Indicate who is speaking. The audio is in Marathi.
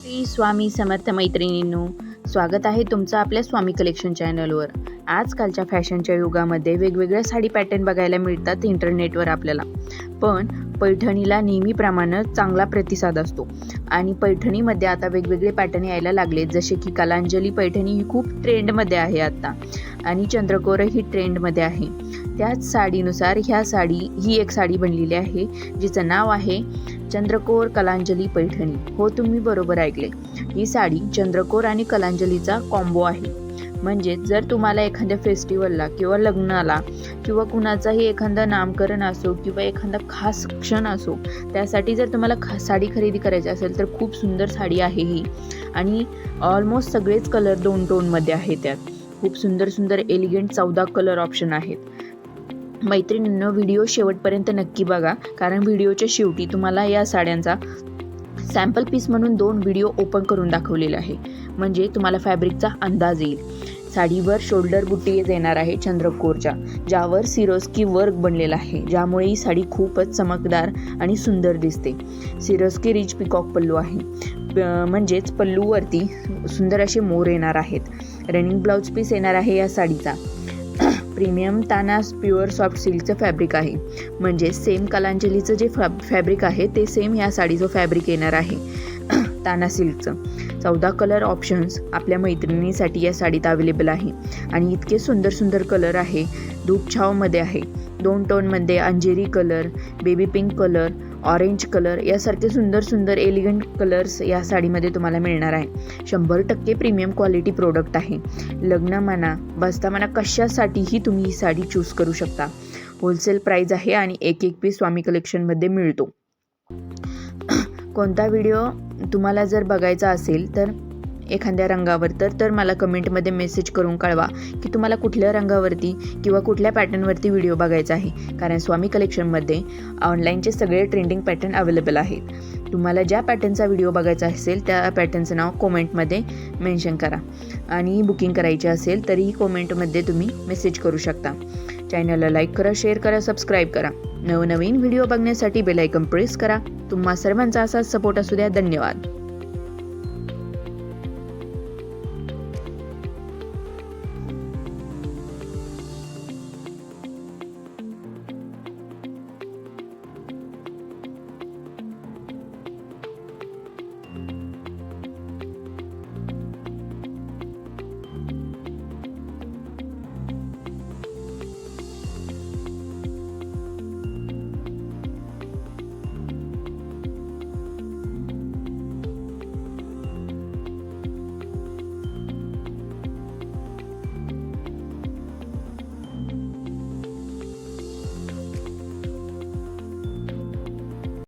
Speaker 1: श्री स्वामी समर्थ मैत्रिणींनो, स्वागत आहे तुमचं आपल्या स्वामी कलेक्शन चॅनलवर. आजकालच्या फॅशनच्या युगामध्ये वेगवेगळ्या साडी पॅटर्न बघायला मिळतात इंटरनेटवर आपल्याला. पण पैठणीला नेहमीप्रमाणे चांगला प्रतिसाद असतो आणि पैठणीमध्ये आता वेगवेगळे पॅटर्न यायला लागले, जसे की कलांजली पैठणी ही खूप ट्रेंडमध्ये आहे आता आणि चंद्रकोरही ट्रेंडमध्ये आहे. त्याच साडीनुसार ही एक साडी बनलेली आहे जिचं नाव आहे चंद्रकोर कलांजली पैठणी. हो, तुम्ही बरोबर ऐकले. ही साडी चंद्रकोर आणि कलांजलीचा कॉम्बो आहे. म्हणजे जर तुम्हाला एखाद्या फेस्टिवलला किंवा लग्नाला किंवा कुणाचाही एखादा नामकरण असो किंवा एखादा खास क्षण असो, त्यासाठी जर तुम्हाला साडी खरेदी करायची असेल तर खूप सुंदर साडी आहे ही. आणि ऑलमोस्ट सगळेच कलर 2 टोनमध्ये आहेत. त्यात खूप सुंदर सुंदर एलिगंट 14 कलर ऑप्शन आहेत. मैत्रिणींनो, व्हिडिओ शेवटपर्यंत नक्की बघा, कारण व्हिडिओच्या शेवटी तुम्हाला या साड्यांचा सॅम्पल पीस म्हणून 2 व्हिडिओ ओपन करून दाखवलेले आहे, म्हणजे तुम्हाला फॅब्रिकचा अंदाज येईल. साडीवर शोल्डर बुट्टी येणार आहे चंद्रकोरच्या, ज्यावर सिरोस्की वर्क बनलेला आहे, ज्यामुळे ही साडी खूपच चमकदार आणि सुंदर दिसते. सिरोस्की रिच पिकॉक पल्लू आहे, म्हणजेच पल्लूवरती सुंदर असे मोर येणार आहेत. रनिंग ब्लाउज पीस येणार आहे या साडीचा. प्रीमियम ताना प्युअर सॉफ्ट सिल्कचं फॅब्रिक आहे, म्हणजे सेम कलांजलीचं जे फॅब्रिक आहे ते सेम या साडीचं फॅब्रिक येणार आहे ताना सिल्कचं. 14 कलर ऑप्शन्स आपल्या मैत्रिणींसाठी या साडीत अवेलेबल आहे आणि इतके सुंदर सुंदर कलर आहे. धूपछावमध्ये आहे, 2 टोनमध्ये अंजेरी colour, baby pink colour, orange colour यासारखे सुंदर सुंदर एलिगंट कलर्स या साडीमध्ये तुम्हाला मिळणार आहे. 100% प्रीमियम क्वालिटी प्रोडक्ट आहे. लग्न म्हणा, बसता म्हणा, कशासाठीही तुम्ही ही साडी चूज करू शकता. होलसेल प्राईज आहे आणि एक पीस स्वामी कलेक्शनमध्ये मिळतो. कोणता व्हिडिओ तुम्हाला जर बघायचा असेल तर एखाद्या रंगावर तर मला कमेंटमध्ये मेसेज करून कळवा की तुम्हाला कुठल्या रंगावरती किंवा कुठल्या पॅटर्नवरती व्हिडिओ बघायचा आहे, कारण स्वामी कलेक्शनमध्ये ऑनलाईनचे सगळे ट्रेंडिंग पॅटर्न अवेलेबल आहेत. तुम्हाला ज्या पॅटर्नचा व्हिडिओ बघायचा असेल त्या पॅटर्नचं नाव कॉमेंटमध्ये मेन्शन करा आणि बुकिंग करायची असेल तरीही कॉमेंटमध्ये तुम्ही मेसेज करू शकता. चॅनलला लाईक करा, शेअर करा, सबस्क्राईब करा. नवनवीन व्हिडिओ बघण्यासाठी बेल आयकॉन प्रेस करा. तुम्हा सर्वांचा असाच सपोर्ट असू द्या. धन्यवाद.